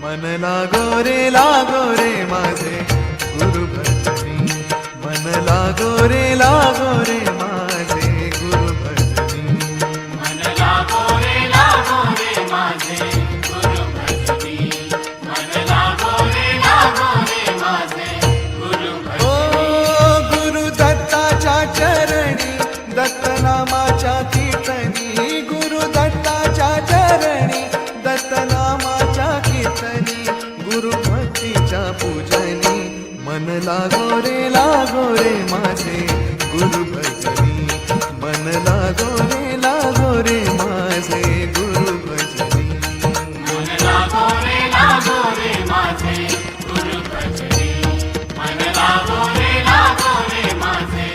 मन लागो रे माझे गुरु भजनी मन लागो रे माझे गुरु भजनी मन लागो रे माझे गुरु भजनी मन लागो रे माझे गुरु भजनी ओ गुरु दत्ताच्या चरणी दत्त नामाच्या कीर्तनी गुरु दत्ताच्या चरणी दत्त नामाच्या कीर्तनी गुरु भक्तीच्या पूजनी मन लागो रे माझे गुरु भजनी मन लागो रे माझे गुरु भजनी मन लागो रे माझे गुरु भजनी मन लागो रे माझे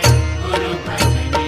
गुरु भजनी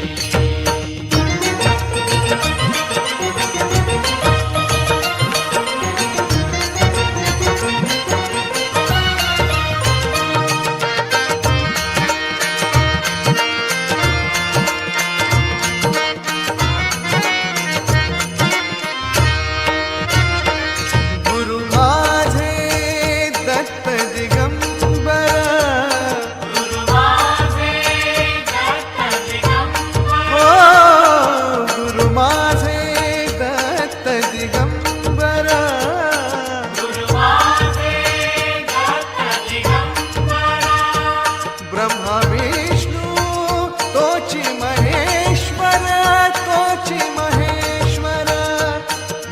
ब्रह्मा विष्णु तोची महेश्वर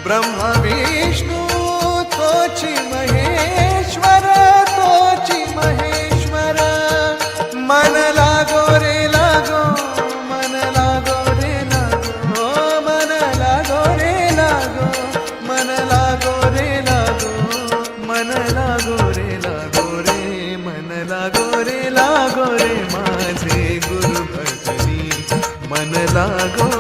ब्रह्मा विष्णु तोची महेश्वर मन लागो रे मन लागो रे मन लागो रे मन लागो रे मन लागो रे मन लागो रे माझे गुरु भजनी मन लागो